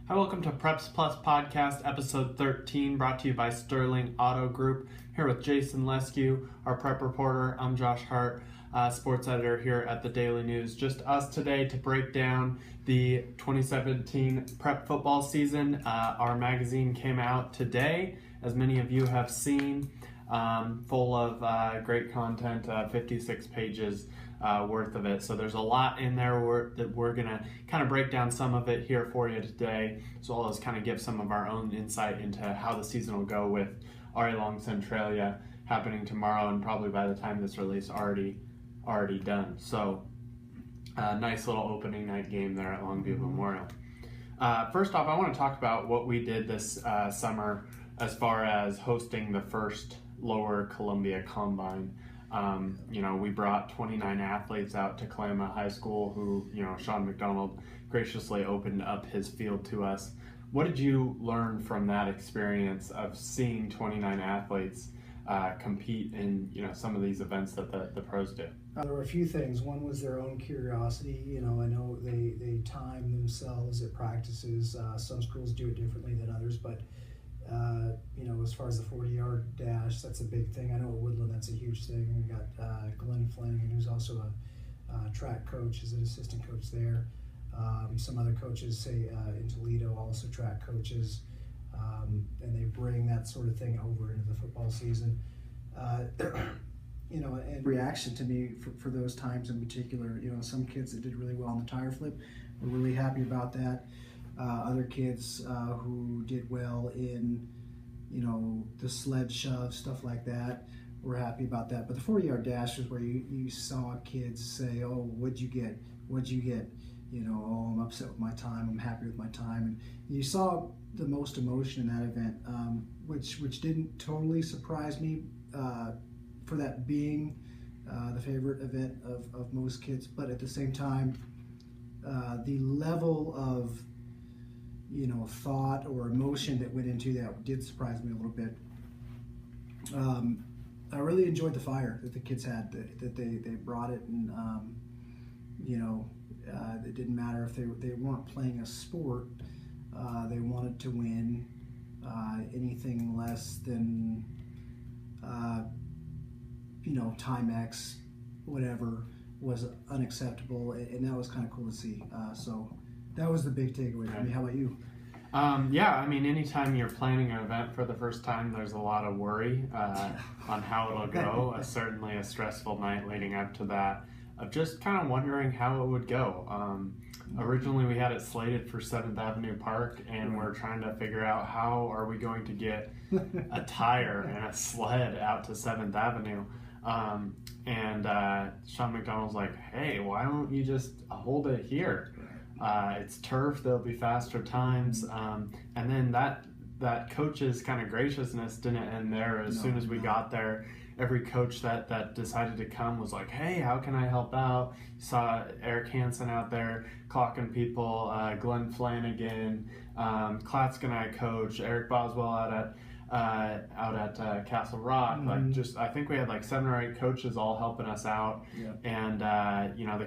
Hi, welcome to Preps Plus Podcast, episode 13, brought to you by Sterling Auto Group. Here with Jason Leskiw, our prep reporter. I'm Josh Hart, sports editor here at the Daily News. Just us today to break down the 2017 prep football season. Our magazine came out today, as many of you have seen, full of great content, 56 pages worth of it. So there's a lot in there that we're going to kind of break down some of it here for you today, as well as kind of give some of our own insight into how the season will go with Ari Long Centralia happening tomorrow, and probably by the time this release already done. So nice little opening night game there at Longview Memorial. First off, I want to talk about what we did this summer as far as hosting the first Lower Columbia Combine. We brought 29 athletes out to Kalama High School who, Sean McDonald graciously opened up his field to us. What did you learn from that experience of seeing 29 athletes compete in, some of these events that the pros do? There were a few things. One was their own curiosity. I know they time themselves at practices. Some schools do it differently than others, but as far as the 40-yard dash, that's a big thing. I know at Woodland that's a huge thing. We got Glenn Flanagan, who's also a track coach, is an assistant coach there. Some other coaches, say in Toledo, also track coaches, and they bring that sort of thing over into the football season. And reaction to me for those times in particular, some kids that did really well on the tire flip, we're really happy about that. Other kids who did well in, the sled shove, stuff like that, we're happy about that. But the 40-yard dash was where you saw kids say, "Oh, what'd you get? What'd you get?" "Oh, I'm upset with my time. I'm happy with my time." And you saw the most emotion in that event, which didn't totally surprise me for that being the favorite event of most kids. But at the same time, the level of thought or emotion that went into that did surprise me a little bit. I really enjoyed the fire that the kids had, that they brought it, and it didn't matter if they weren't playing a sport. They wanted to win. Anything less than time X, whatever, was unacceptable, and that was kind of cool to see. So that was the big takeaway for me. How about you? Anytime you're planning an event for the first time, there's a lot of worry on how it'll go. Certainly a stressful night leading up to that, of just kind of wondering how it would go. Originally we had it slated for 7th Avenue Park, and we're trying to figure out how are we going to get a tire and a sled out to 7th Avenue. Sean McDonald's like, "Hey, why don't you just hold it here? It's turf, there'll be faster times." And then that coach's kind of graciousness didn't end there. As soon as we got there, every coach that decided to come was like, "Hey, how can I help out?" You saw Eric Hansen out there clocking people, Glenn Flanagan, Klatskanai coach, Eric Boswell out at Castle Rock. I think we had like 7 or 8 coaches all helping us out. Yeah. And the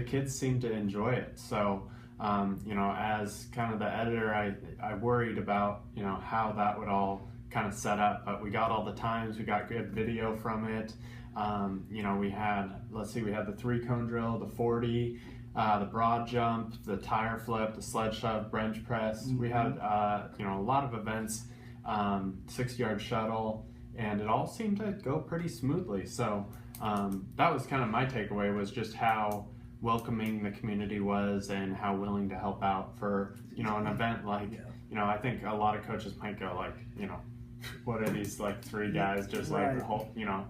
kids seemed to enjoy it. So as kind of the editor, I worried about how that would all kind of set up, but we got all the times, we got good video from it. We had the 3-cone drill, the 40, the broad jump, the tire flip, the sled shove, bench press. We had a lot of events, 6-yard shuttle, and it all seemed to go pretty smoothly. So that was kind of my takeaway, was just how welcoming the community was and how willing to help out for an event like I think a lot of coaches might go like, what are these like 3 guys just like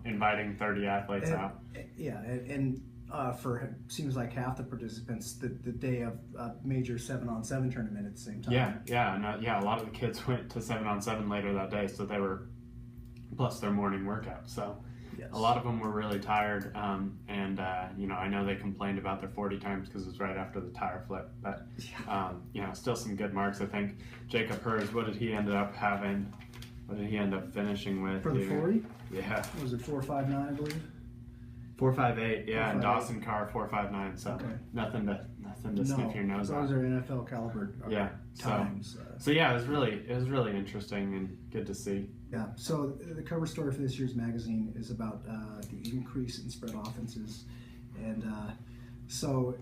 inviting 30 athletes out? Yeah, and for seems like half the participants the day of a major 7-on-7 tournament at the same time. A lot of the kids went to 7-on-7 later that day, so they were plus their morning workout. So yes. A lot of them were really tired, I know they complained about their 40 times because it was right after the tire flip, but still some good marks. I think Jacob Hers, what did he end up finishing with? For the 40? Yeah. Was it 4.59, I believe? 4.58, yeah, and Dawson Carr 4.59. So nothing nothing to sniff your nose those at. are NFL caliber times. So yeah, it was really interesting and good to see. Yeah. So the cover story for this year's magazine is about the increase in spread offenses, and so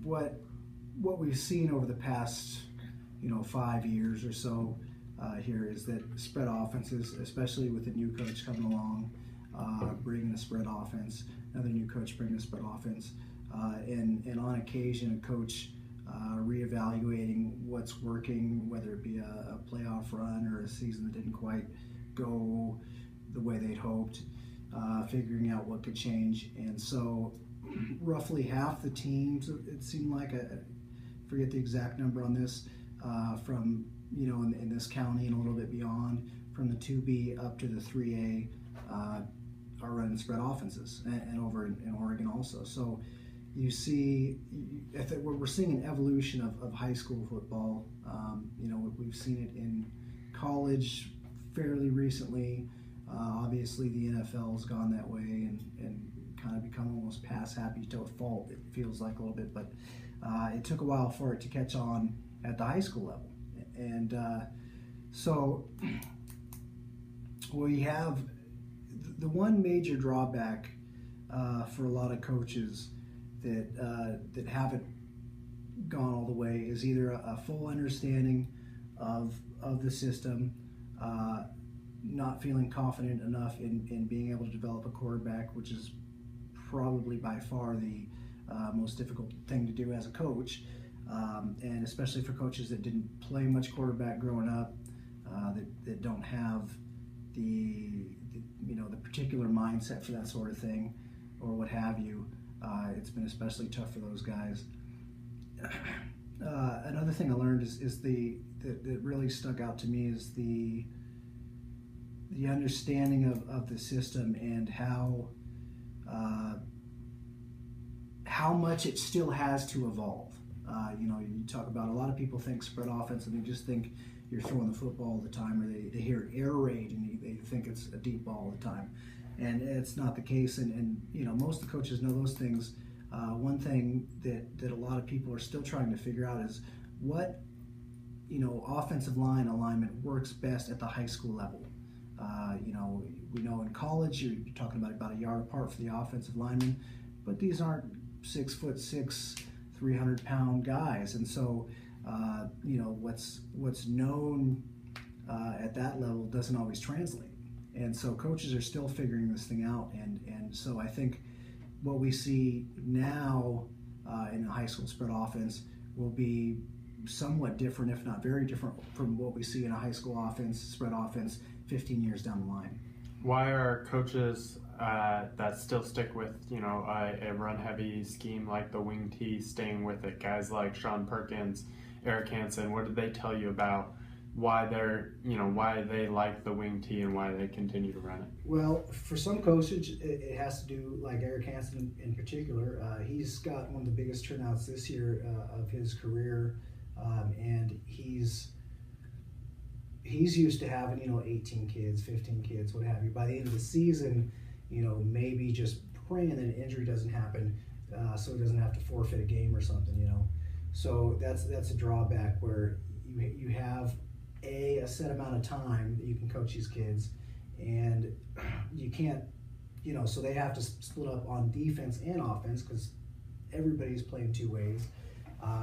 what we've seen over the past 5 years or so here is that spread offenses, especially with a new coach coming along, bringing a spread offense, another new coach bringing a spread offense, and on occasion a coach reevaluating what's working, whether it be a playoff run or a season that didn't quite go the way they'd hoped, figuring out what could change. And so roughly half the teams, it seemed like, I forget the exact number on this, from in this county and a little bit beyond, from the 2B up to the 3A, are running spread offenses, and over in Oregon also. So you see, we're seeing an evolution of high school football. We've seen it in college fairly recently. Obviously, the NFL has gone that way and kind of become almost pass happy to a fault, it feels like a little bit. But it took a while for it to catch on at the high school level. And so we have the one major drawback for a lot of coaches that haven't gone all the way is either a full understanding of the system, not feeling confident enough in being able to develop a quarterback, which is probably by far the most difficult thing to do as a coach, and especially for coaches that didn't play much quarterback growing up, that don't have the particular mindset for that sort of thing, or what have you. It's been especially tough for those guys. Another thing I learned is that really stuck out to me is the understanding of the system and how much it still has to evolve. You talk about, a lot of people think spread offense and they just think you're throwing the football all the time, or they hear air raid and they think it's a deep ball all the time. And it's not the case, and most of the coaches know those things. One thing that a lot of people are still trying to figure out is what offensive line alignment works best at the high school level. We know in college you're talking about a yard apart for the offensive linemen, but these aren't 6'6", 300-pound guys, and so what's known at that level doesn't always translate. And so coaches are still figuring this thing out, and so I think what we see now in a high school spread offense will be somewhat different, if not very different, from what we see in a high school spread offense 15 years down the line. Why are coaches that still stick with a run-heavy scheme like the wing T staying with it? Guys like Sean Perkins, Eric Hansen, what did they tell you about why why they like the wing T and why they continue to run it? Well, for some coaches, it has to do, like Eric Hansen in particular. He's got one of the biggest turnouts this year of his career, and he's used to having 18 kids, 15 kids, what have you. By the end of the season, maybe just praying that an injury doesn't happen, so he doesn't have to forfeit a game or something. So that's a drawback, where you have a set amount of time that you can coach these kids, and you can't, so they have to split up on defense and offense because everybody's playing two ways.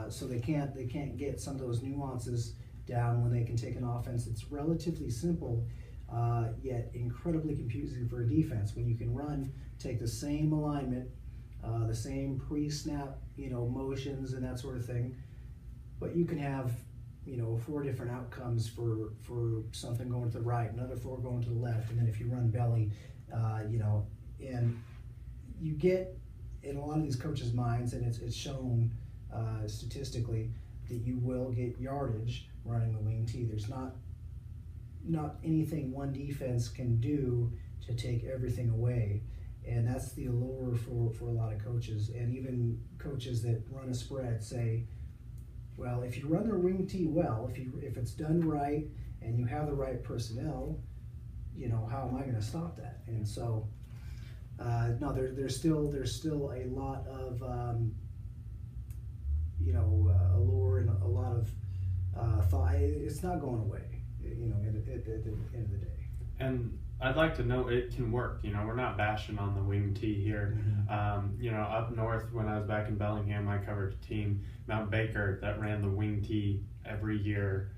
So they can't get some of those nuances down when they can take an offense that's relatively simple, yet incredibly confusing for a defense. When you can take the same alignment, the same pre-snap, motions and that sort of thing, but you can have 4 different outcomes for something going to the right, another 4 going to the left, and then if you run belly, and you get in a lot of these coaches' minds, and it's shown statistically that you will get yardage running the wing T. There's not anything one defense can do to take everything away, and that's the allure for a lot of coaches. And even coaches that run a spread say, well, if you run the wing T well, if it's done right and you have the right personnel, how am I going to stop that? And so, no, there's still a lot of allure and a lot of thought. It's not going away, at the end of the day. And I'd like to know it can work. We're not bashing on the wing tee here. Up north when I was back in Bellingham, I covered a team, Mount Baker, that ran the wing tee every year,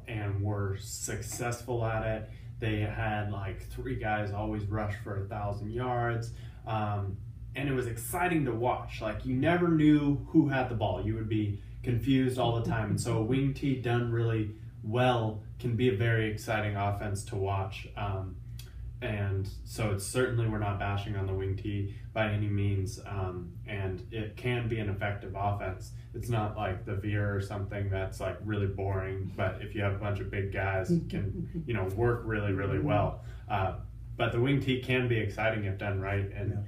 and were successful at it. They had like 3 guys always rush for 1,000 yards. And it was exciting to watch. Like, you never knew who had the ball. You would be confused all the time. And so a wing tee done really well can be a very exciting offense to watch. And so it's certainly, we're not bashing on the wing tee by any means. And it can be an effective offense. It's not like the veer or something that's like really boring, but if you have a bunch of big guys, it can, work really, really well. But the wing tee can be exciting if done right, and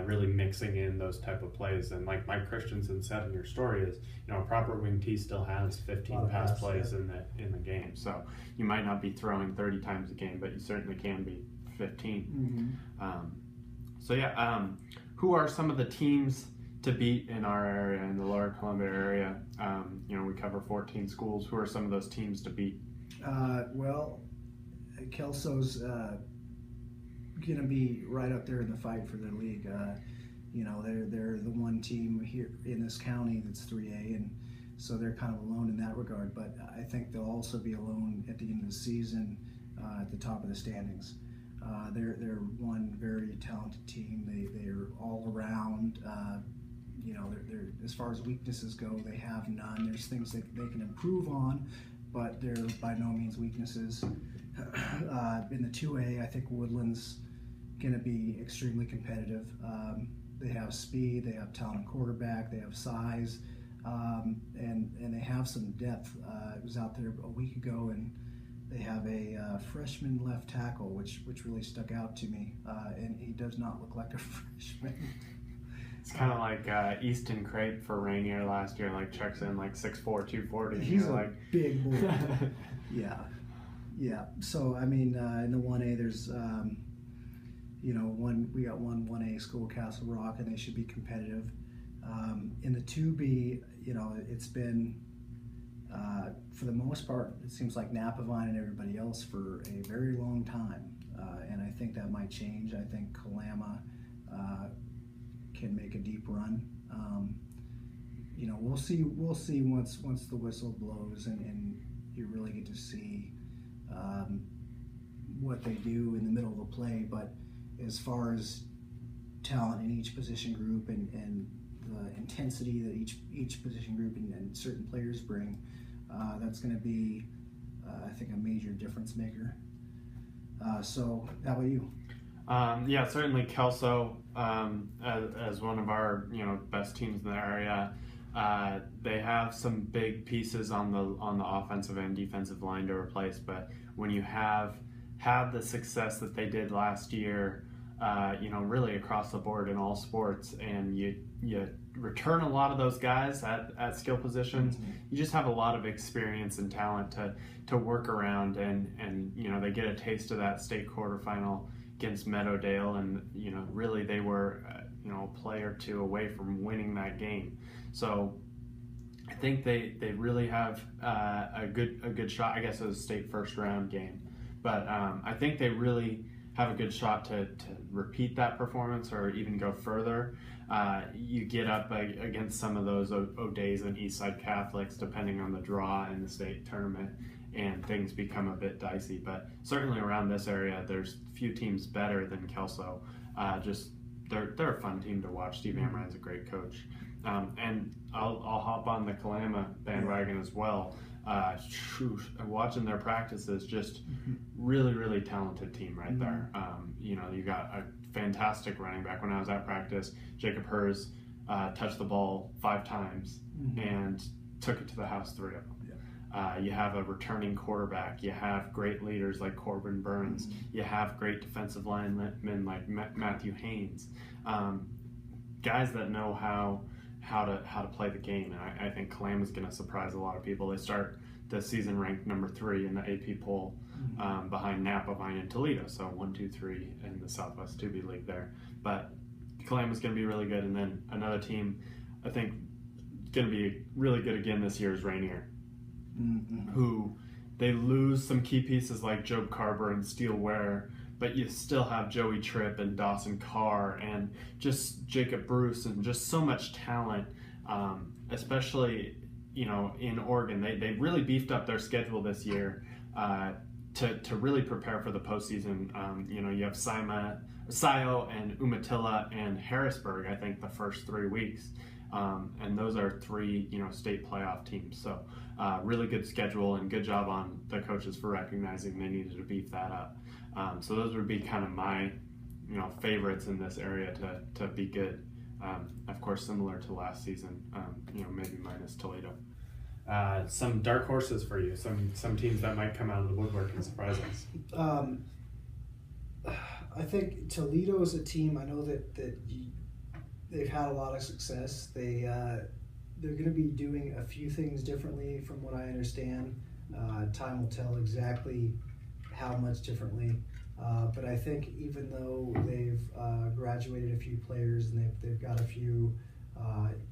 really mixing in those type of plays. And like Mike Christensen said in your story, is a proper wing tee still has 15 pass plays in the game. So you might not be throwing 30 times a game, but you certainly can be 15. Who are some of the teams to beat in our area, in the Lower Columbia area? We cover 14 schools. Who are some of those teams to beat? Kelso's going to be right up there in the fight for the league. They're the one team here in this county that's 3A, and so they're kind of alone in that regard. But I think they'll also be alone at the end of the season at the top of the standings. They're one very talented team. They're all around. They're as far as weaknesses go, they have none. There's things that they can improve on, but they're by no means weaknesses. In the 2A, I think Woodland's going to be extremely competitive. They have speed, they have talented quarterback, they have size, and they have some depth. I was out there a week ago, and they have a freshman left tackle, which really stuck out to me, and he does not look like a freshman. It's kind of like Easton Crape for Rainier last year, like checks in like 6'4", 240. He's a big boy. Yeah. So, I mean, in the 1A, there's, we got one 1A school, Castle Rock, and they should be competitive. In the 2B, it's been, for the most part, it seems like Napavine and everybody else for a very long time. And I think that might change. I think Kalama can make a deep run. We'll see once the whistle blows and you really get to see what they do in the middle of the play. But as far as talent in each position group and the intensity that each position group and certain players bring, that's going to be, I think, a major difference maker. So how about you? Certainly Kelso, as one of our best teams in the area. They have some big pieces on the offensive and defensive line to replace, but when you have had the success that they did last year, really across the board in all sports, and you return a lot of those guys at skill positions, you just have a lot of experience and talent to work around, and they get a taste of that state quarterfinal against Meadowdale, and really they were a play or two away from winning that game. So I think they really have a good shot. I guess it was a state first round game, but I think they really have a good shot to repeat that performance or even go further. You get up against some of those O'Days and Eastside Catholics, depending on the draw in the state tournament, and things become a bit dicey. But certainly around this area, there's few teams better than Kelso. They're a fun team to watch. Steve Amrein's a great coach. And I'll hop on the Kalama bandwagon as well. Watching their practices, just really, really talented team right there. You got a fantastic running back. When I was at practice, Jacob Hers touched the ball 5 times and took it to the house 3 of them. You have a returning quarterback. You have great leaders like Corbin Burns. You have great defensive linemen like Matthew Haynes. Guys that know how to play the game. And I think Kalama is going to surprise a lot of people. They start the season ranked number 3 in the AP poll, behind Napavine and Toledo. So 1, 2, 3 in the Southwest 2B League there. But Kalama is going to be really good. And then another team, I think, going to be really good again this year is Rainier, Mm-hmm. who they lose some key pieces like Job Carver and Steele Ware, but you still have Joey Tripp and Dawson Carr and just Jacob Bruce and just so much talent, especially in Oregon. They really beefed up their schedule this year to really prepare for the postseason. You have Sayo and Umatilla and Harrisburg, I think, the first 3 weeks. And those are 3, state playoff teams. So really good schedule and good job on the coaches for recognizing they needed to beef that up. So those would be kind of my, favorites in this area to be good. Of course, similar to last season, maybe minus Toledo. Some dark horses for you, some teams that might come out of the woodwork and surprise us. I think Toledo is a team. I know that they've had a lot of success. They're going to be doing a few things differently, from what I understand. Time will tell exactly how much differently. But I think even though they've graduated a few players and they've got a few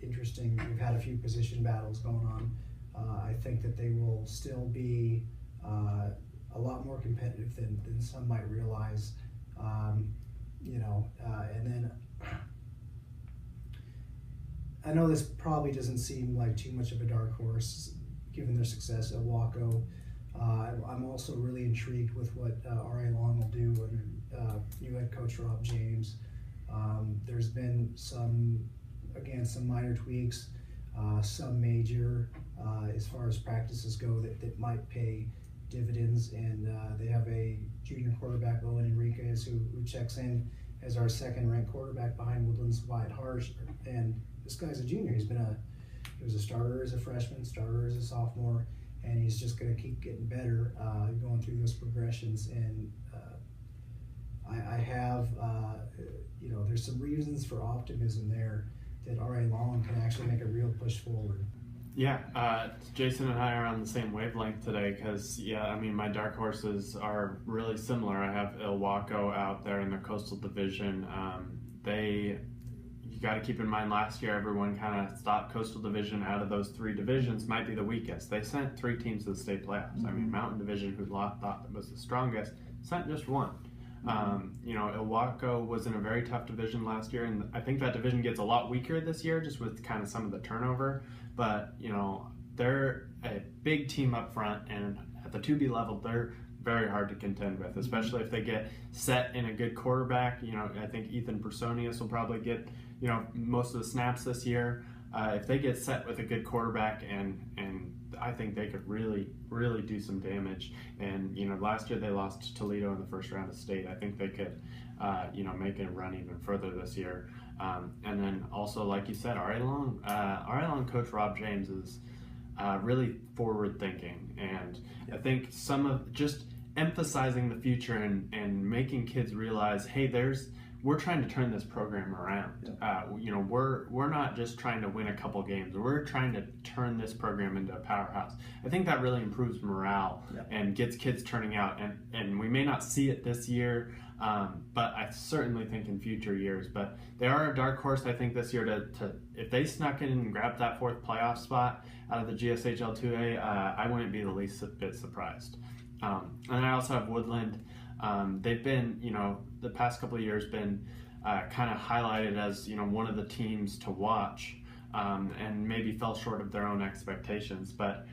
they've had a few position battles going on. I think that they will still be a lot more competitive than some might realize. And then I know this probably doesn't seem like too much of a dark horse given their success at Waco. I'm also really intrigued with what R.A. Long will do under new head coach Rob James. There's been some minor tweaks, some major as far as practices go that might pay dividends, and they have a junior quarterback, Owen Enriquez, who checks in as our second-ranked quarterback behind Woodland's Wyatt Hart, and this guy's a junior. He was a starter as a freshman, starter as a sophomore, and he's just going to keep getting better, going through those progressions. And I have, there's some reasons for optimism there that R.A. Long can actually make a real push forward. Yeah, Jason and I are on the same wavelength today because, my dark horses are really similar. I have Ilwaco out there in the Coastal Division. You got to keep in mind last year everyone kind of thought Coastal Division out of those 3 divisions might be the weakest. They sent 3 teams to the state playoffs. Mm-hmm. Mountain Division, who thought was the strongest, sent just 1. Ilwaco was in a very tough division last year, and I think that division gets a lot weaker this year just with kind of some of the turnover. But, they're a big team up front, and at the 2B level, they're very hard to contend with, especially if they get set in a good quarterback. I think Ethan Personius will probably get, most of the snaps this year. If they get set with a good quarterback, and I think they could really, really do some damage. And, last year they lost to Toledo in the first round of state. I think they could, make it run even further this year. And then also, like you said, R.A. Long coach Rob James is really forward thinking. And I think some of just emphasizing the future and making kids realize, hey, we're trying to turn this program around. We're not just trying to win a couple games. We're trying to turn this program into a powerhouse. I think that really improves morale and gets kids turning out. And we may not see it this year, but I certainly think in future years. But they are a dark horse, I think, this year to if they snuck in and grabbed that 4th playoff spot out of the GSHL 2A, I wouldn't be the least bit surprised. And I also have Woodland. They've been, the past couple of years been kind of highlighted as, one of the teams to watch, and maybe fell short of their own expectations. But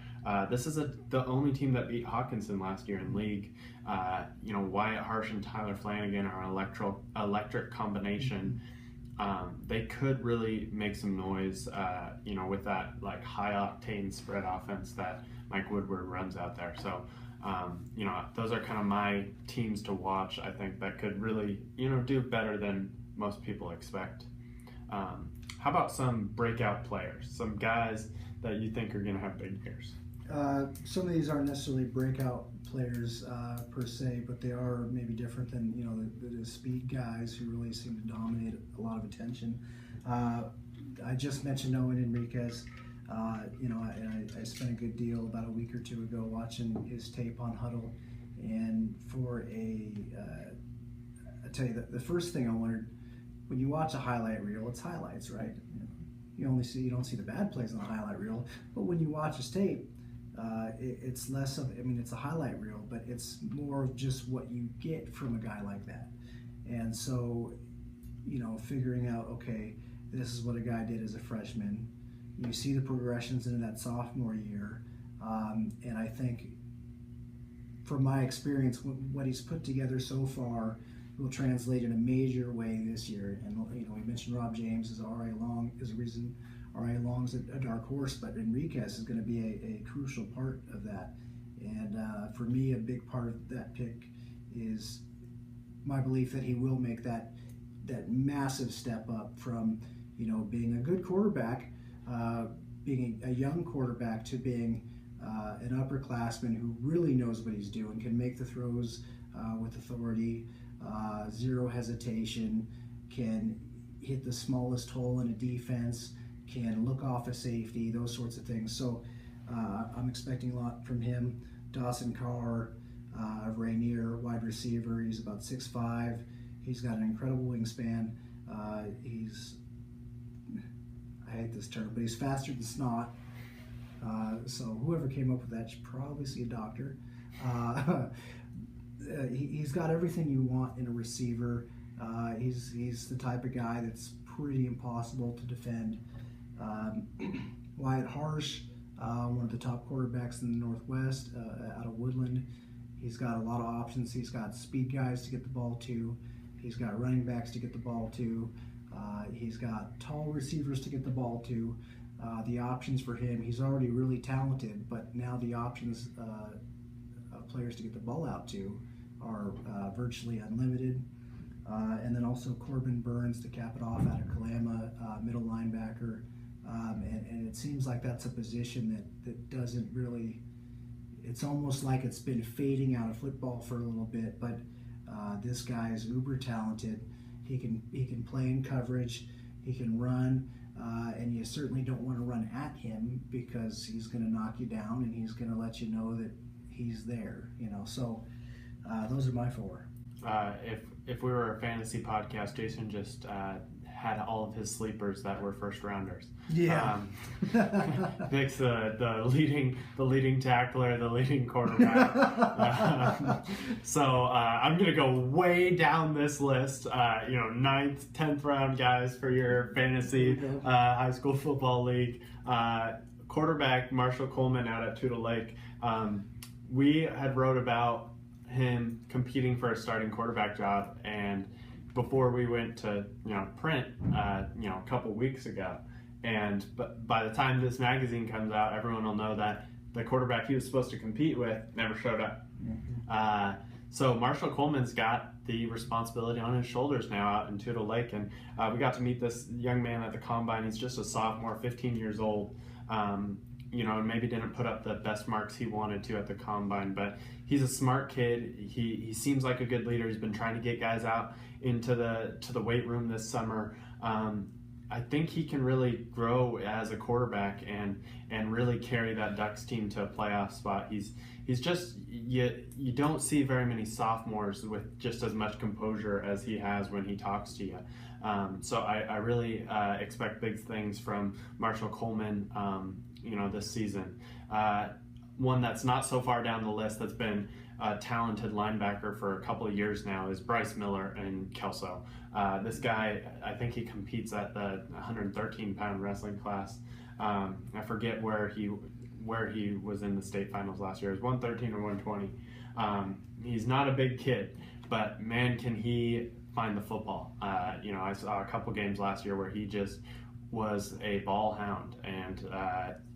this is the only team that beat Hawkinson last year in league. Wyatt Harsh and Tyler Flanagan are an electric combination. They could really make some noise, with that high octane spread offense that Mike Woodward runs out there. So, those are kind of my teams to watch. I think that could really, do better than most people expect. How about some breakout players, some guys that you think are going to have big years? Some of these aren't necessarily breakout players per se, but they are maybe different than the speed guys who really seem to dominate a lot of attention. I just mentioned Owen Enriquez. I spent a good deal about a week or 2 ago watching his tape on Huddle, and I tell you that the first thing I wondered, when you watch a highlight reel, it's highlights, right? you don't see the bad plays on the highlight reel. But when you watch his tape, it's less of, I mean, it's a highlight reel, but it's more of just what you get from a guy like that. And so, figuring out, okay, this is what a guy did as a freshman. You see the progressions into that sophomore year, and I think, from my experience, what he's put together so far will translate in a major way this year. And we mentioned Rob James as R.A. Long is a reason R.A. Long's a dark horse, but Enriquez is going to be a crucial part of that. And for me, a big part of that pick is my belief that he will make that massive step up from being a good quarterback, being a young quarterback, to being an upperclassman who really knows what he's doing, can make the throws with authority, zero hesitation, can hit the smallest hole in a defense, can look off a safety, those sorts of things. So I'm expecting a lot from him. Dawson Carr of Rainier, wide receiver. He's about 6'5". He's got an incredible wingspan. I hate this term, but he's faster than snot. So whoever came up with that should probably see a doctor. He's got everything you want in a receiver. He's the type of guy that's pretty impossible to defend. Wyatt Harsh, one of the top quarterbacks in the Northwest, out of Woodland. He's got a lot of options. He's got speed guys to get the ball to. He's got running backs to get the ball to. He's got tall receivers to get the ball to. The options for him, he's already really talented, but now the options of players to get the ball out to are virtually unlimited. And then also Corbin Burns to cap it off out of Kalama, middle linebacker. And it seems like that's a position that doesn't really, it's almost like it's been fading out of football for a little bit, but this guy is uber talented. He can play in coverage, he can run, and you certainly don't want to run at him because he's going to knock you down and he's going to let you know that he's there. So those are my four. If we were a fantasy podcast, Jason just had all of his sleepers that were first rounders. Yeah. Nick's the leading tackler, the leading quarterback. So I'm gonna go way down this list. 9th, 10th round guys for your fantasy high school football league. Quarterback Marshall Coleman out at Tudor Lake. We had wrote about him competing for a starting quarterback job, and before we went to print a couple weeks ago, but by the time this magazine comes out, everyone will know that the quarterback he was supposed to compete with never showed up. Mm-hmm. So Marshall Coleman's got the responsibility on his shoulders now out in Tudor Lake, and we got to meet this young man at the combine. He's just a sophomore, 15 years old. And maybe didn't put up the best marks he wanted to at the combine, but he's a smart kid. He seems like a good leader. He's been trying to get guys out into the weight room this summer. I think he can really grow as a quarterback and really carry that Ducks team to a playoff spot. He's just, you don't see very many sophomores with just as much composure as he has when he talks to you. So I really expect big things from Marshall Coleman this season. One that's not so far down the list that's been a talented linebacker for a couple of years now is Bryce Miller in Kelso. This guy, I think he competes at the 113-pound wrestling class. I forget where he was in the state finals last year. It was 113 or 120. He's not a big kid, but man, can he find the football. I saw a couple games last year where he just was a ball hound, and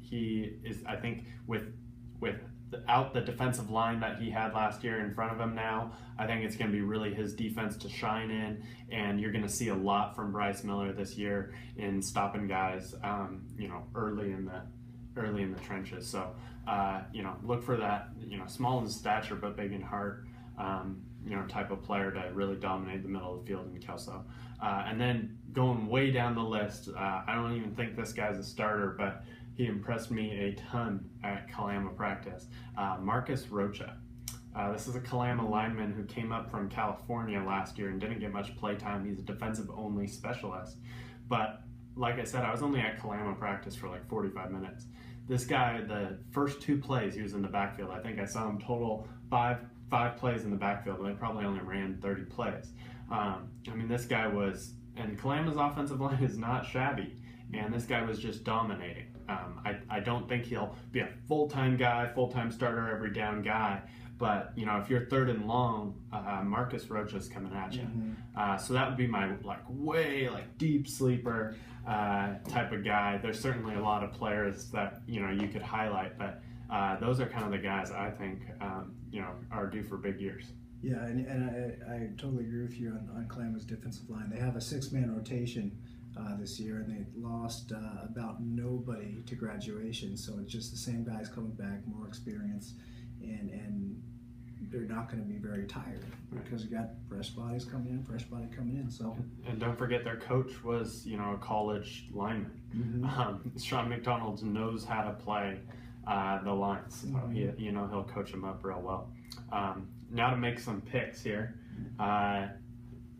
he is, I think, without the defensive line that he had last year in front of him now, I think it's going to be really his defense to shine in, and you're going to see a lot from Bryce Miller this year in stopping guys, early in the trenches. So, look for that, small in stature but big in heart, type of player to really dominate the middle of the field in Kelso. And then going way down the list, I don't even think this guy's a starter, but he impressed me a ton at Kalama practice. Marcus Rocha. This is a Kalama lineman who came up from California last year and didn't get much play time. He's a defensive-only specialist. But like I said, I was only at Kalama practice for like 45 minutes. This guy, the first 2 plays, he was in the backfield. I think I saw him total five plays in the backfield, and they probably only ran 30 plays. I mean, this guy was, and Kalama's offensive line is not shabby, and this guy was just dominating. I don't think he'll be a full-time guy, full-time starter, every down guy, but, you know, if you're 3rd and long, Marcus Rocha's coming at you. So that would be my, deep sleeper type of guy. There's certainly a lot of players that, you know, you could highlight, but those are kind of the guys I think, you know, are due for big years. Yeah, and I totally agree with you on Kalama's defensive line. They have a 6-man rotation this year, and they lost about nobody to graduation. So it's just the same guys coming back, more experience, and they're not going to be very tired because you got fresh bodies coming in. So and don't forget their coach was, you know, a college lineman. Sean McDonald knows how to play the lines. So he'll coach them up real well. Now to make some picks here.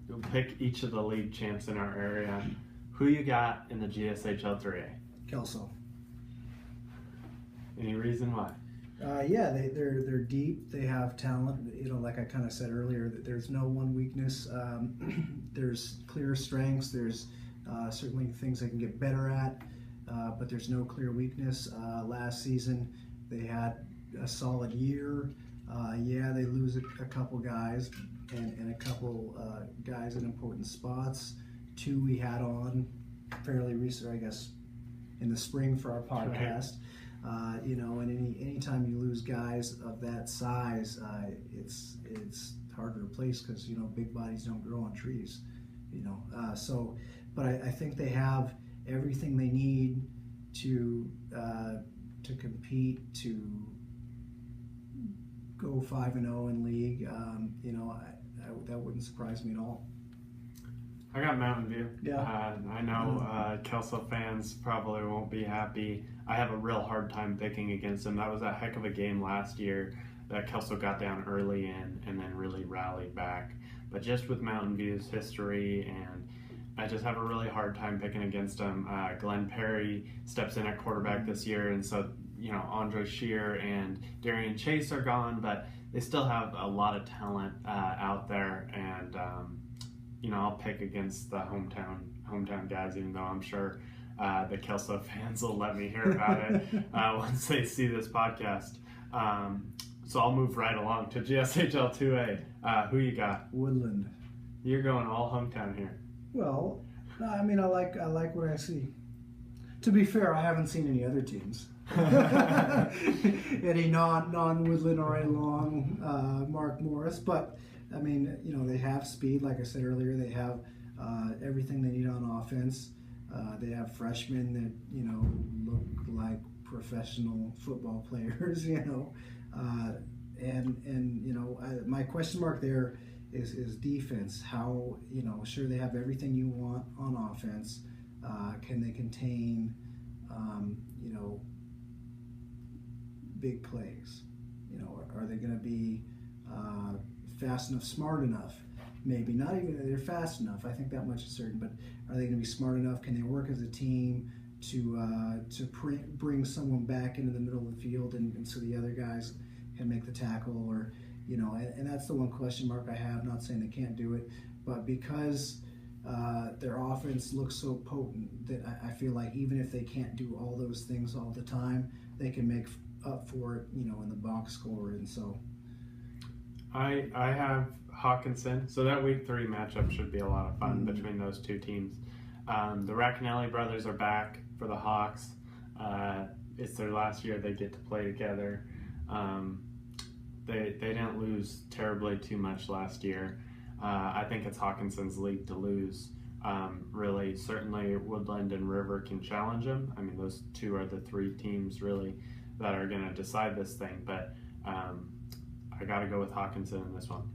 We'll pick each of the league champs in our area. Who you got in the GSHL 3A? Kelso. Any reason why? Yeah, they're deep. They have talent. You know, like I kind of said earlier, that there's no one weakness. There's clear strengths. There's certainly things they can get better at, but there's no clear weakness. Last season, they had a solid year. Yeah, they lose a couple guys and a couple guys in important spots. 2 we had on fairly recent, I guess, in the spring for our podcast. Right. You know, and anytime you lose guys of that size, it's hard to replace because, you know, big bodies don't grow on trees. You know, but I think they have everything they need to compete, to go 5-0 in league. You know, that wouldn't surprise me at all. I got Mountain View. Yeah. I know Kelso fans probably won't be happy. I have a real hard time picking against them. That was a heck of a game last year that Kelso got down early in and then really rallied back. But just with Mountain View's history, and I just have a really hard time picking against them. Glenn Perry steps in at quarterback this year, and so, you know, Andre Shear and Darian Chase are gone, but they still have a lot of talent out there, and you know, I'll pick against the hometown guys, even though I'm sure the Kelso fans will let me hear about it once they see this podcast. So I'll move right along to GSHL 2A. Who you got? Woodland. You're going all hometown here. Well, no, I mean, I like what I see. To be fair, I haven't seen any other teams. Any non-Woodland or any long Mark Morris, but I mean, you know, they have speed. Like I said earlier, they have everything they need on offense. They have freshmen that, you know, look like professional football players, you know, and you know, my question mark there is defense. How, you know, sure, they have everything you want on offense. Can they contain, you know, big plays? You know, are they going to be fast enough, smart enough? Maybe not even that they're fast enough. I think that much is certain. But are they going to be smart enough? Can they work as a team to bring someone back into the middle of the field, and so the other guys can make the tackle? Or, you know, and that's the one question mark I have. Not saying they can't do it, but because their offense looks so potent that I feel like even if they can't do all those things all the time, they can make up for it, you know, in the box score. And so I have Hawkinson, so that week 3 matchup should be a lot of fun between those two teams. The Racanelli brothers are back for the Hawks. It's their last year they get to play together. They didn't lose terribly too much last year. I think it's Hawkinson's league to lose. Really, certainly Woodland and River can challenge them. I mean, those two are the 3 teams really that are going to decide this thing, but I got to go with Hawkinson in this one.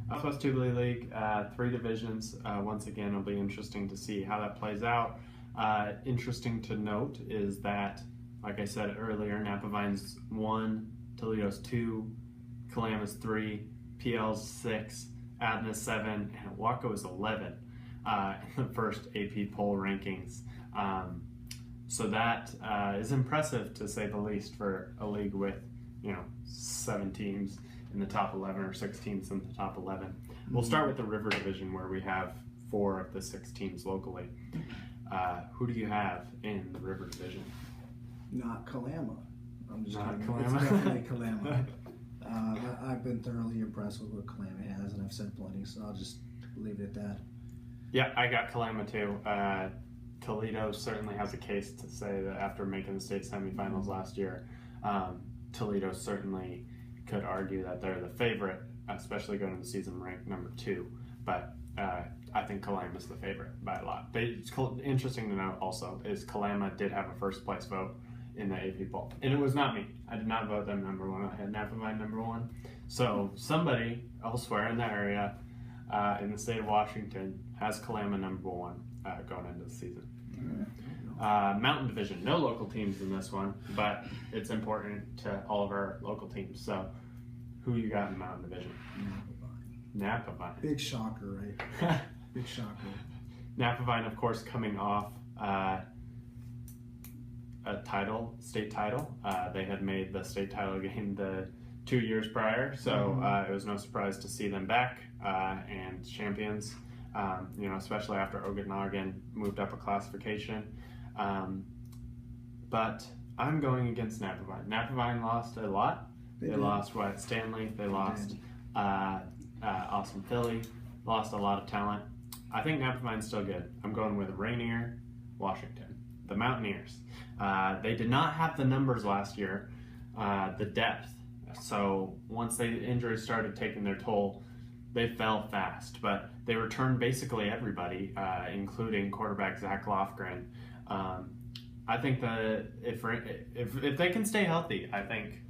Southwest Tubely League, 3 divisions. Once again, it'll be interesting to see how that plays out. Interesting to note is that, like I said earlier, Napavine's 1, Toledo's 2, Kalama's 3, PL's 6, Adna's 7, and Waco is 11 in the first AP poll rankings. So that is impressive to say the least for a league with 7 teams in the top 11 or 6 teams in the top 11. We'll start with the River Division where we have 4 of the 6 teams locally. Who do you have in the River Division? Not Kalama. I'm just Not kidding. Kalama? It's definitely Kalama. I've been thoroughly impressed with what Kalama has, and I've said plenty, so I'll just leave it at that. Yeah, I got Kalama too. Toledo certainly has a case to say that after making the state semifinals last year, Toledo certainly could argue that they're the favorite, especially going into the season ranked number 2. But I think Kalama's the favorite by a lot. Interesting to note also is Kalama did have a first place vote in the AP poll. And it was not me. I did not vote them number 1. I had Napavine number 1. So somebody elsewhere in the area, in the state of Washington, has Kalama number 1 going into the season. Mountain Division, no local teams in this one, but it's important to all of our local teams. So who you got in the Mountain Division? Napavine. Big shocker, right? Big shocker. Napavine, of course, coming off a state title. They had made the state title game the 2 years prior, so it was no surprise to see them back and champions. Especially after Okanagan moved up a classification. But I'm going against Napavine. Napavine lost a lot. They lost Wyatt Stanley. They lost Austin Philly. Lost a lot of talent. I think Napavine's still good. I'm going with Rainier, Washington. The Mountaineers. They did not have the numbers last year, the depth. So once the injuries started taking their toll, they fell fast. But they returned basically everybody, including quarterback Zach Lofgren. I think that if they can stay healthy, I think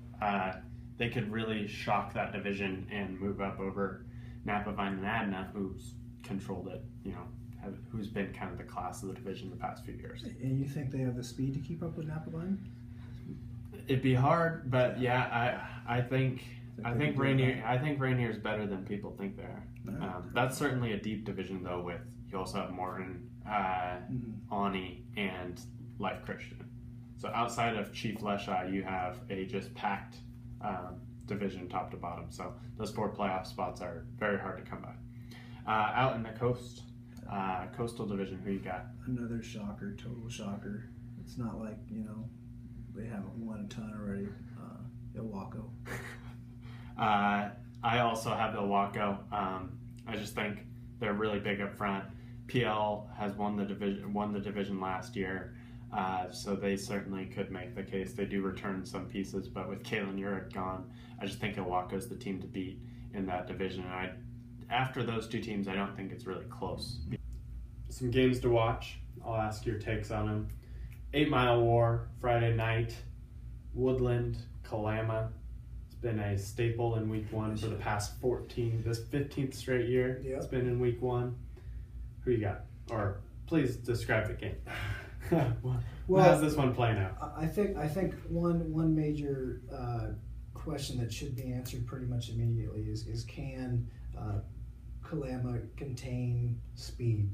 they could really shock that division and move up over Napavine and Adna, who's controlled it, who's been kind of the class of the division the past few years. And you think they have the speed to keep up with Napavine? It'd be hard, but yeah, I think Rainier is better than people think they are. That's certainly a deep division though. With you also have Morton, Ani, and Life Christian. So outside of Chief Leschi, you have a just packed division top to bottom. So those 4 playoff spots are very hard to come by. Out in the coastal division, who you got? Another shocker, total shocker. It's not like they haven't won a ton already. Ilwaco. I also have Ilwaco. I just think they're really big up front. PL has won the division last year, so they certainly could make the case. They do return some pieces, but with Kalen Urich gone, I just think Ilwaco's the team to beat in that division. And after those 2 teams, I don't think it's really close. Some games to watch. I'll ask your takes on them. 8 Mile War, Friday night. Woodland, Kalama. It's been a staple in week 1 for the past 15th straight year. Yep. It's been in week 1. Who you got? Or please describe the game. How's this one playing out? I think one major question that should be answered pretty much immediately is can Kalama contain speed?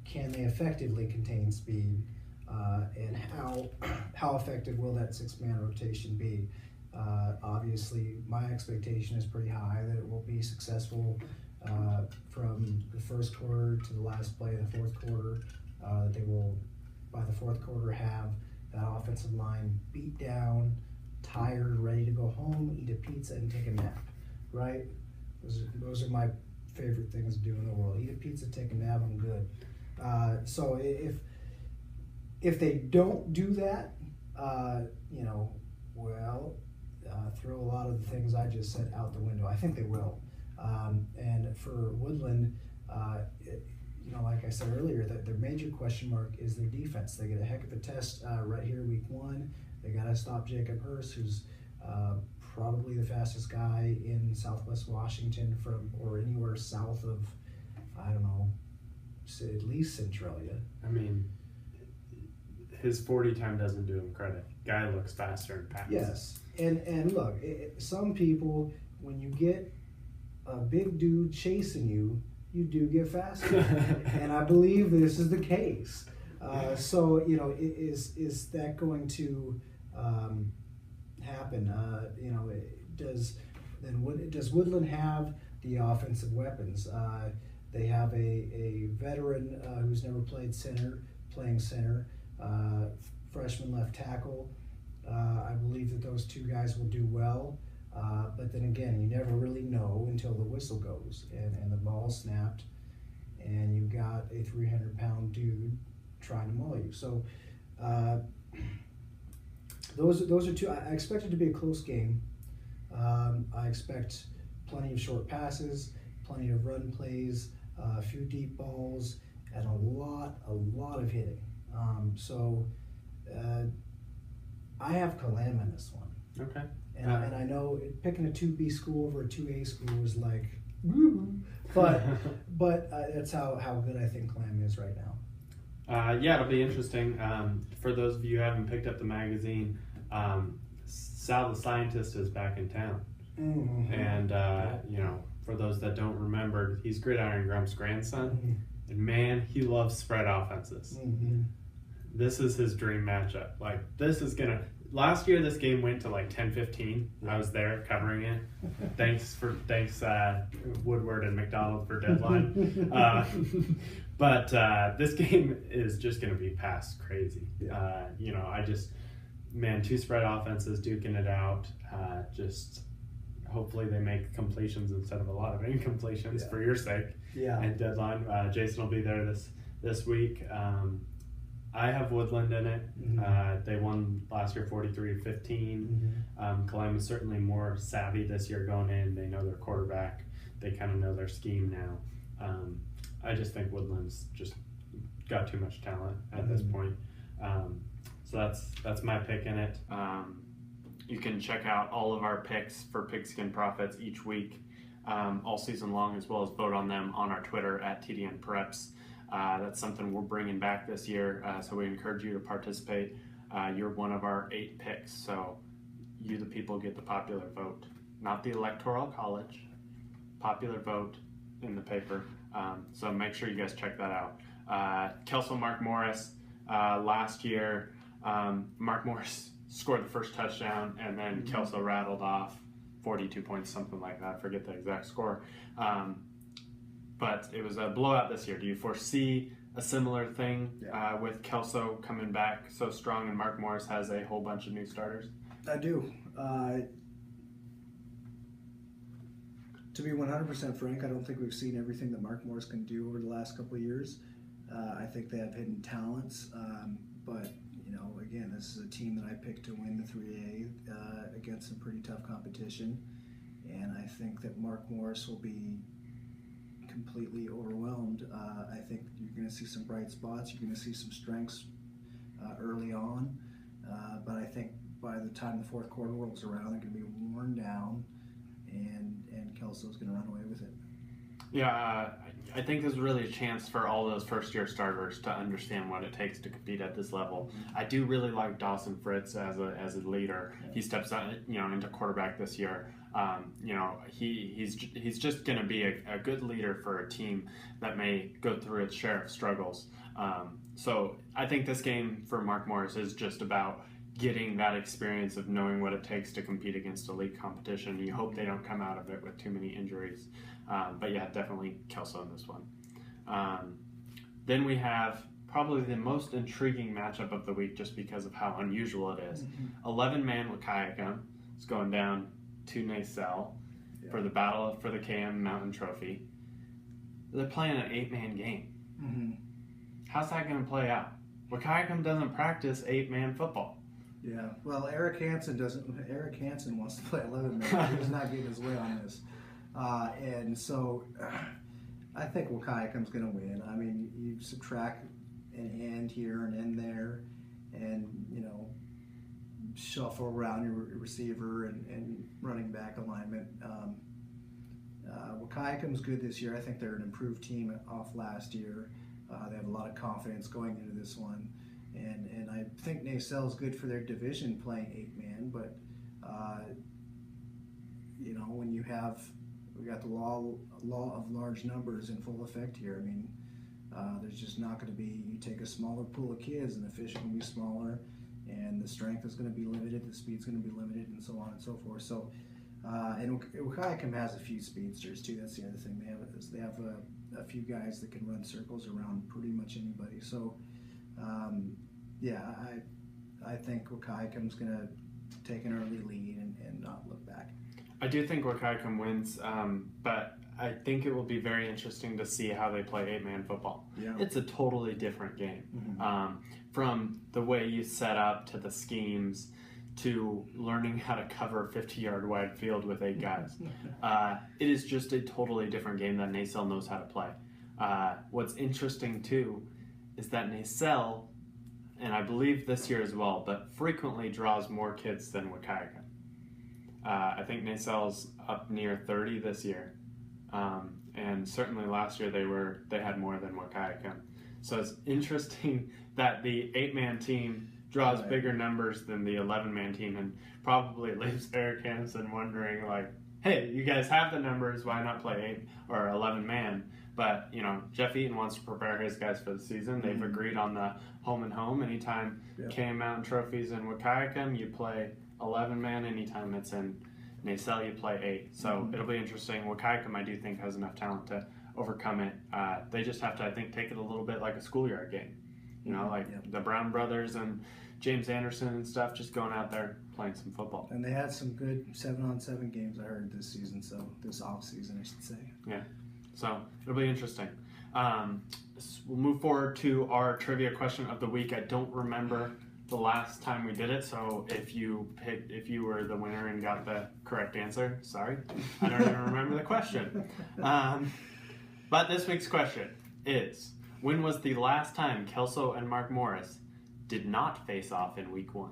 Can they effectively contain speed? And how effective will that 6-man rotation be? Obviously, my expectation is pretty high that it will be successful from the first quarter to the last play of the fourth quarter. That they will, by the fourth quarter, have that offensive line beat down, tired, ready to go home, eat a pizza, and take a nap. Right? Those are my favorite things to do in the world. Eat a pizza, take a nap, I'm good. So if they don't do that, throw a lot of the things I just said out the window. I think they will. And for Woodland, like I said earlier, that their major question mark is their defense. They get a heck of a test right here week 1. They got to stop Jacob Hurst, who's probably the fastest guy in Southwest Washington or anywhere south of, at least Centralia. I mean, his 40 time doesn't do him credit. Guy looks faster and passes. Yes, and look, some people, when you get a big dude chasing you, you do get faster, and I believe this is the case. So is that going to happen? Does Woodland have the offensive weapons? They have a veteran who's never played center, playing center, freshman left tackle. I believe that those two guys will do well. But then again, you never really know until the whistle goes and the ball snapped, and you've got a 300-pound dude trying to maul you. So those are two. I expect it to be a close game. I expect plenty of short passes, plenty of run plays, a few deep balls, and a lot of hitting. I have Kalam in this one. Okay. And I know picking a 2B school over a 2A school was like, woo, but that's how good I think Clam is right now. Yeah, it'll be interesting. For those of you who haven't picked up the magazine, Sal the Scientist is back in town. Mm-hmm. And, for those that don't remember, he's Gridiron Grump's grandson. Mm-hmm. And man, he loves spread offenses. Mm-hmm. This is his dream matchup. Last year this game went to 10-15. I was there covering it. Thanks Woodward and McDonald for deadline. But this game is just going to be past crazy. Yeah. Two spread offenses duking it out. Hopefully they make completions instead of a lot of incompletions for your sake. Yeah. And deadline. Jason will be there this week. I have Woodland in it. Mm-hmm. They won last year 43-15. Mm-hmm. Columbus is certainly more savvy this year going in. They know their quarterback. They kind of know their scheme now. I just think Woodland's just got too much talent at this point. So that's my pick in it. You can check out all of our picks for Pigskin Profits each week, all season long, as well as vote on them on our Twitter at TDN Preps. That's something we're bringing back this year, so we encourage you to participate. You're one of our 8 picks, so you, the people, get the popular vote, not the Electoral College. Popular vote in the paper. So make sure you guys check that out. Kelso Mark Morris, last year, Mark Morris scored the first touchdown, and then Kelso rattled off 42 points, something like that. I forget the exact score. But it was a blowout this year. Do you foresee a similar thing with Kelso coming back so strong and Mark Morris has a whole bunch of new starters? I do. To be 100% frank, I don't think we've seen everything that Mark Morris can do over the last couple of years. I think they have hidden talents, but again, this is a team that I picked to win the 3A against some pretty tough competition, and I think that Mark Morris will be completely overwhelmed. I think you're going to see some bright spots. You're going to see some strengths early on, but I think by the time the fourth quarter rolls around, they're going to be worn down, and Kelso's going to run away with it. Yeah, I think there's really a chance for all those first-year starters to understand what it takes to compete at this level. I do really like Dawson Fritz as a leader. He steps out, into quarterback this year. He's just going to be a good leader for a team that may go through its share of struggles. So I think this game for Mark Morris is just about getting that experience of knowing what it takes to compete against elite competition. You hope they don't come out of it with too many injuries. But yeah, definitely Kelso in this one. Then we have probably the most intriguing matchup of the week just because of how unusual it is. 11-man Wahkiakum is going down to Nacelle for the battle for the KM Mountain Trophy. They're playing an 8-man game. Mm-hmm. How's that going to play out? Wahkiakum doesn't practice 8-man football. Yeah, well, Eric Hansen wants to play 11-man. He does not get his way on this. And so I think Wahkiakum's going to win. I mean, you subtract an end here and end there and, shuffle around your receiver and running back alignment. Wahkiakum's good this year. I think they're an improved team off last year. They have a lot of confidence going into this one. And I think Nacelle's good for their division playing 8-man, but, when we got the law of large numbers in full effect here. I mean, There's just not going to be, you take a smaller pool of kids and the fish are going to be smaller, and the strength is going to be limited, the speed's going to be limited, and so on and so forth. So, and Wahkiakum has a few speedsters too. That's the other thing they have a few guys that can run circles around pretty much anybody. So, I think Wahkiakum's going to take an early lead and not look back. I do think Wahkiakum wins, but I think it will be very interesting to see how they play 8-man football. Yeah. It's a totally different game. Mm-hmm. From the way you set up to the schemes to learning how to cover a 50-yard wide field with 8 guys. It is just a totally different game that Nacelle knows how to play. What's interesting, too, is that Nacelle, and I believe this year as well, but frequently draws more kids than Wahkiakum. I think Nacelle's up near 30 this year. And certainly last year they had more than Wahkiakum. So it's interesting that the 8-man team draws bigger numbers than the 11-man team, and probably leaves Eric Hansen wondering, like, hey, you guys have the numbers, why not play 8 or 11-man? But, Jeff Eaton wants to prepare his guys for the season. They've agreed on the home and home. Anytime K Mountain Trophies in Wahkiakum, you play 11-man. Anytime it's in Nacelle, you play 8. So it'll be interesting. Wahkiakum, I do think, has enough talent to overcome it. They just have to, I think, take it a little bit like a schoolyard game. The Brown brothers and James Anderson and stuff, just going out there playing some football. And they had some good 7-on-7 games, I heard, this season. So this off season, I should say. Yeah. So it'll be interesting. We'll move forward to our trivia question of the week. I don't remember the last time we did it, so if you were the winner and got the correct answer, sorry, I don't even remember the question. But this week's question is, when was the last time Kelso and Mark Morris did not face off in week 1?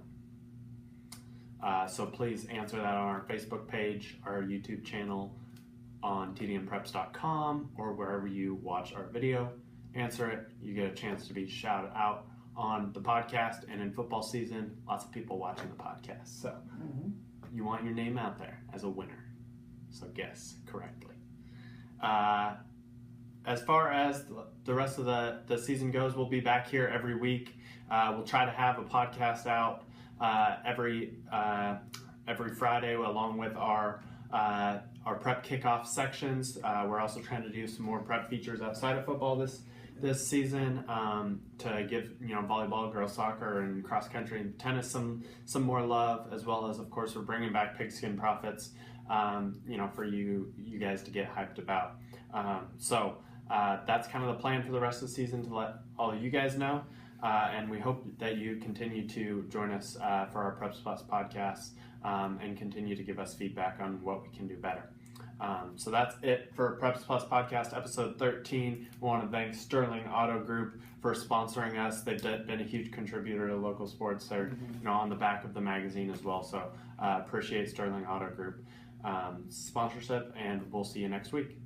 So please answer that on our Facebook page, our YouTube channel, on tdmpreps.com, or wherever you watch our video. Answer it, you get a chance to be shouted out on the podcast. And in football season, lots of people watching the podcast, so you want your name out there as a winner, so guess correctly. As far as the rest of the season goes, we'll be back here every week. We'll try to have a podcast out every Friday, along with our prep kickoff sections. We're also trying to do some more prep features outside of football this season, to give volleyball, girls soccer, and cross country and tennis some more love, as well as, of course, we're bringing back Pigskin Profits, for you guys to get hyped about. So that's kind of the plan for the rest of the season, to let all of you guys know. And we hope that you continue to join us for our Preps Plus podcasts, and continue to give us feedback on what we can do better. So that's it for Preps Plus Podcast episode 13. We want to thank Sterling Auto Group for sponsoring us. They've been a huge contributor to local sports. They're on the back of the magazine as well. So appreciate Sterling Auto Group sponsorship, and we'll see you next week.